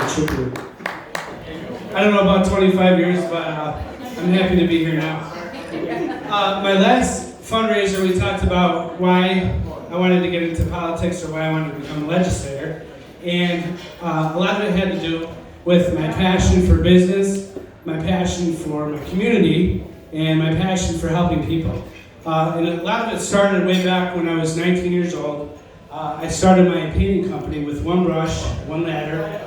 I don't know about 25 years, but I'm happy to be here now. My last fundraiser, we talked about why I wanted to get into politics or why I wanted to become a legislator. And a lot of it had to do with my passion for business, my passion for my community, and my passion for helping people. And a lot of it started way back when I was 19 years old. I started my painting company with one brush, one ladder,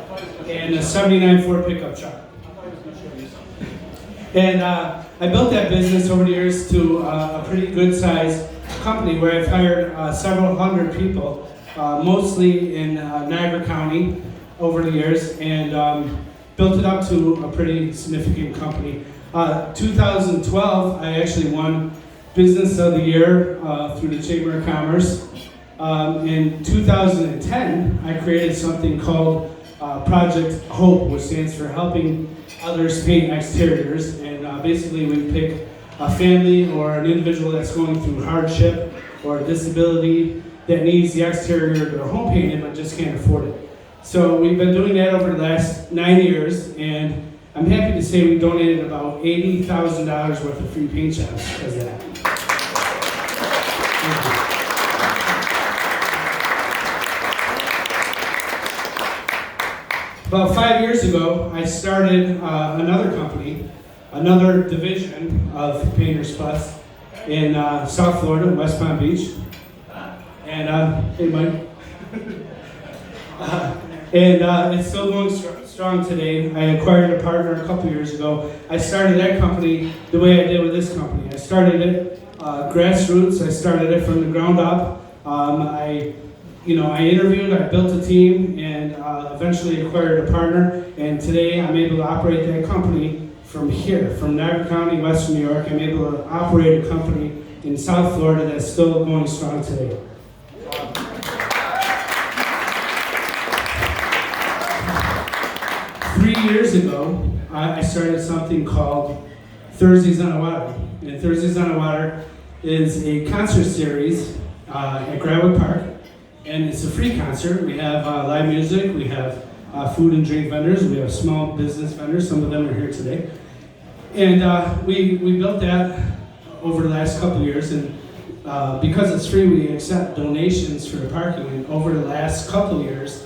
and a 79 Ford pickup truck. And I built that business over the years to a pretty good sized company where I've hired several hundred people, mostly in Niagara County over the years, and built it up to a pretty significant company. 2012, I actually won Business of the Year through the Chamber of Commerce. In 2010, I created something called Project Hope, which stands for Helping Others Paint Exteriors. And basically we pick a family or an individual that's going through hardship or disability that needs the exterior of their home painted but just can't afford it. So we've been doing that over the last 9 years, and I'm happy to say we donated about $80,000 worth of free paint jobs because of that. Thank you. About 5 years ago, I started another company, another division of Painters Plus in South Florida, West Palm Beach. And, hey Mike. It's still going strong today. I acquired a partner a couple years ago. I started that company the way I did with this company. I started it grassroots. I started it from the ground up. I interviewed, I built a team, and eventually acquired a partner. And today I'm able to operate that company from here, from Niagara County, Western New York. I'm able to operate a company in South Florida that's still going strong today. 3 years ago, I started something called Thursdays on the Water. And Thursdays on the Water is a concert series at Granwood Park. And it's a free concert. We have live music, we have food and drink vendors, we have small business vendors, some of them are here today. And we built that over the last couple of years, and because it's free, we accept donations for the parking. And over the last couple of years,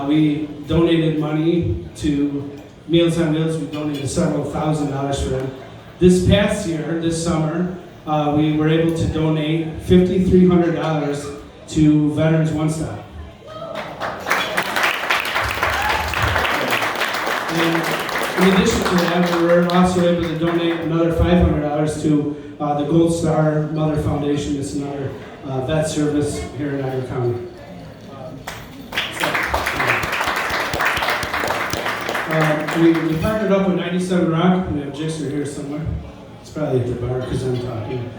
we donated money to Meals on Wheels. We donated several $1,000s for them. This past year, this summer, we were able to donate $5,300 to Veterans One Stop. And in addition to that, we were also able to donate another $500 to the Gold Star Mother Foundation. It's another vet service here in Niagara County. We partnered up with 97 Rock. We have Jixer here somewhere. It's probably at the bar because I'm talking.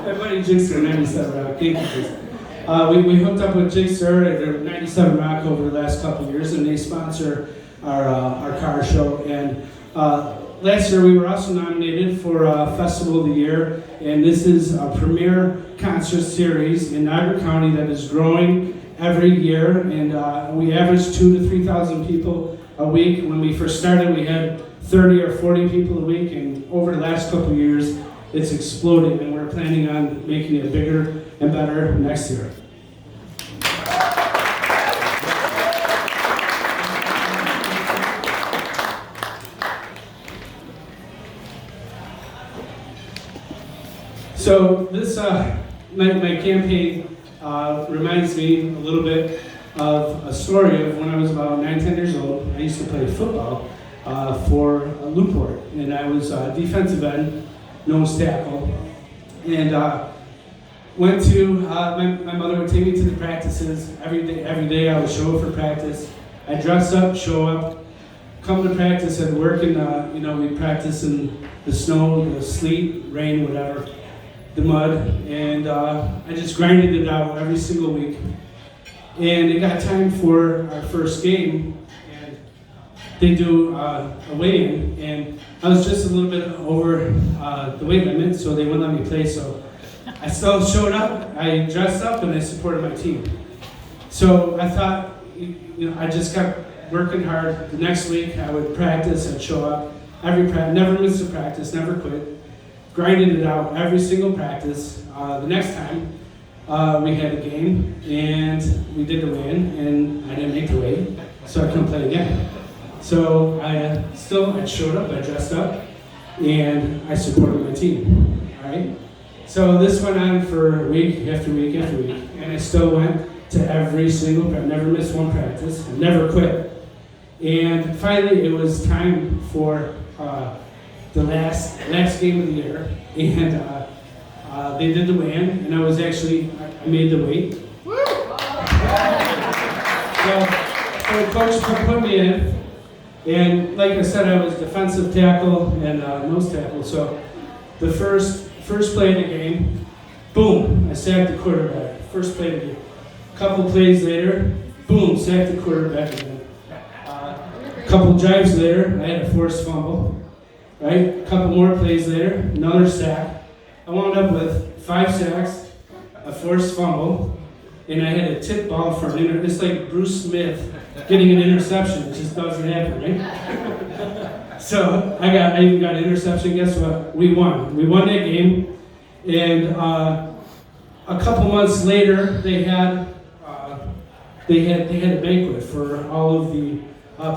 My buddy Jixer, 97 Rock. Thank you, Jixer. We hooked up with Jixer at 97 Rock over the last couple of years, and they sponsor our car show. And last year we were also nominated for Festival of the Year, and this is a premier concert series in Niagara County that is growing every year, and we average 2,000 to 3,000 people a week. When we first started, we had 30 or 40 people a week, and over the last couple of years, it's exploded, and we're planning on making it bigger and better next year. So this, my campaign reminds me a little bit of a story of when I was about 9, 10 years old. I used to play football for Newport, and I was defensive end, nose tackle, and went to, my mother would take me to the practices every day I would show up for practice. I'd dress up, show up, come to practice, I'd work in, we'd practice in the snow, the sleet, rain, whatever, the mud, and I just grinded it out every single week. And it got time for our first game, and they do a weigh-in, and I was just a little bit over the weight limit, so they wouldn't let me play. So I still showed up, I dressed up, and I supported my team. So I thought, I just kept working hard. The next week I would practice, I'd show up, never missed a practice, never quit, grinding it out every single practice. The next time we had a game and we did the weigh-in and I didn't make the weigh, so I couldn't play again. So I showed up, I dressed up, and I supported my team, all right? So this went on for week after week after week, and I still went to every single practice, never missed one practice, and never quit. And finally, it was time for the last game of the year, and they did the weigh-in, and I made the weight. So coach put me in, and like I said, I was defensive tackle and nose tackle. So the first play of the game, boom, I sacked the quarterback. First play of the game. Couple plays later, boom, sacked the quarterback again. Couple drives later, I had a forced fumble. Right? A couple more plays later, another sack. I wound up with 5 sacks, a forced fumble, and I had a tip ball for an It's like Bruce Smith getting an interception. It just doesn't happen, right? So I even got an interception. Guess what? We won. We won that game, and a couple months later, they had a banquet for all of the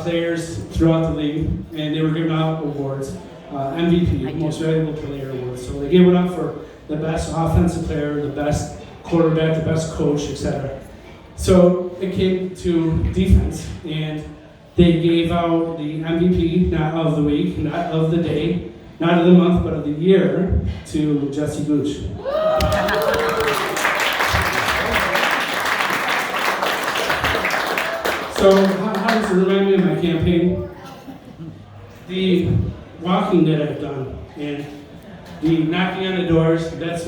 players throughout the league, and they were giving out awards, MVP, Most Valuable Player awards. So they gave it up for the best offensive player, the best quarterback, the best coach, etc. So it came to defense, and they gave out the MVP, not of the week, not of the day, not of the month, but of the year, to Jesse Gooch. So how does it remind me of my campaign? The walking that I've done and the knocking on the doors, that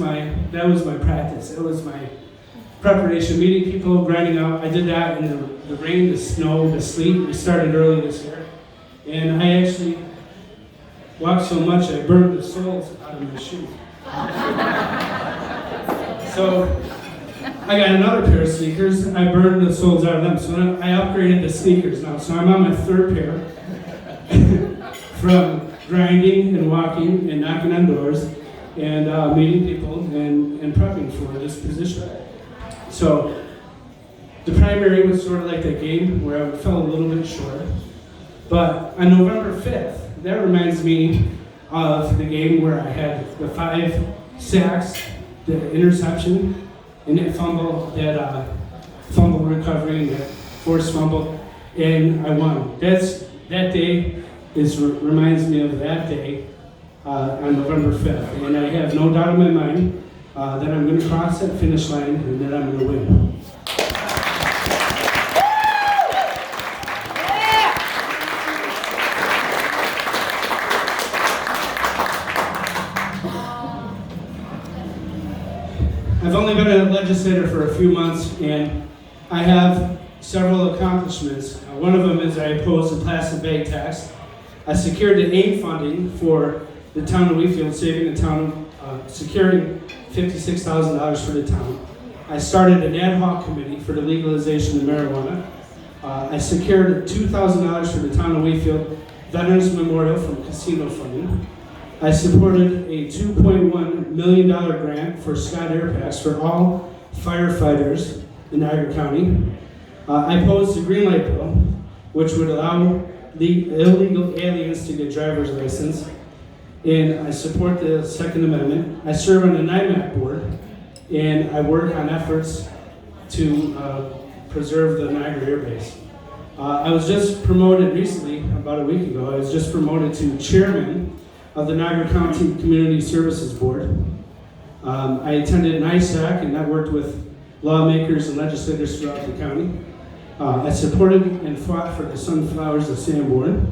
was my practice. It was my preparation, meeting people, grinding out. I did that in the rain, the snow, the sleet. We started early this year. And I actually walked so much I burned the soles out of my shoes. So I got another pair of sneakers. I burned the soles out of them. So I upgraded the sneakers now. So I'm on my 3rd pair from grinding and walking and knocking on doors and meeting people and prepping for this position. So the primary was sort of like that game where I fell a little bit short. But on November 5th, that reminds me of the game where I had the 5 sacks, the interception, and that fumble recovery, and that forced fumble, and I won. That day reminds me of that day on November 5th, and I have no doubt in my mind that I'm going to cross that finish line and that I'm going to win. I've only been a legislator for a few months, and I have several accomplishments. One of them is I opposed the plastic bag tax. I secured the AIM funding for the town of Wheatfield, securing $56,000 for the town. I started an ad hoc committee for the legalization of marijuana. I secured $2,000 for the town of Wheatfield Veterans Memorial from casino funding. I supported a $2.1 million grant for Scott Air Pass for all firefighters in Niagara County. I opposed the Green Light Bill, which would allow the illegal aliens to get driver's license. And I support the Second Amendment. I serve on the NIMAC board, and I work on efforts to preserve the Niagara Air Base. I was just promoted recently, about a week ago, I was just promoted to chairman of the Niagara County Community Services Board. I attended NISAC and networked with lawmakers and legislators throughout the county. I supported and fought for the Sunflowers of Sanborn.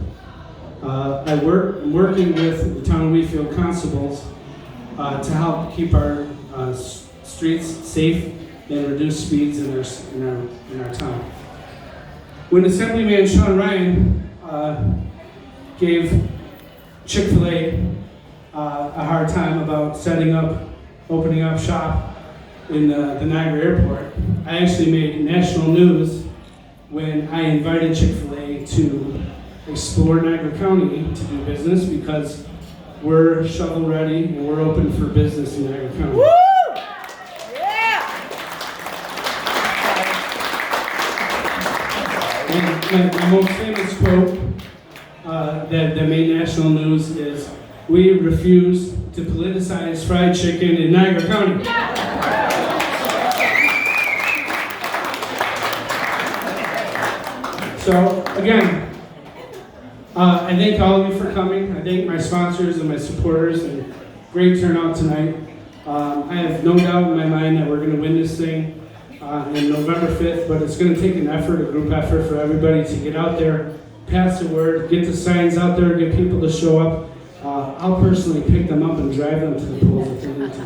I'm working with the town of Wheatfield constables to help keep our streets safe and reduce speeds in our town. When Assemblyman Sean Ryan gave Chick-fil-A a hard time about opening up shop in the Niagara Airport. I actually made national news when I invited Chick-fil-A to explore Niagara County to do business because we're shovel ready and we're open for business in Niagara County. Woo! Yeah! And my most famous quote that made national news is, "We refuse to politicize fried chicken in Niagara County." So again, I thank all of you for coming. I thank my sponsors and my supporters, and great turnout tonight. I have no doubt in my mind that we're going to win this thing on November 5th, but it's going to take an effort, a group effort for everybody to get out there, pass the word, get the signs out there, get people to show up. I'll personally pick them up and drive them to the polls if they need to.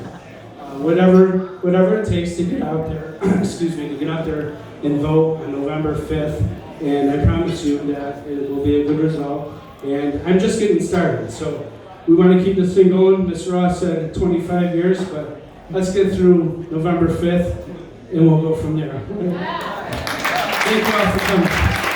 Whatever it takes to get out there, excuse me, to get out there and vote on November 5th. And I promise you that it will be a good result. And I'm just getting started. So we want to keep this thing going. Mr. Ross said 25 years, but let's get through November 5th and we'll go from there. Thank you all for coming.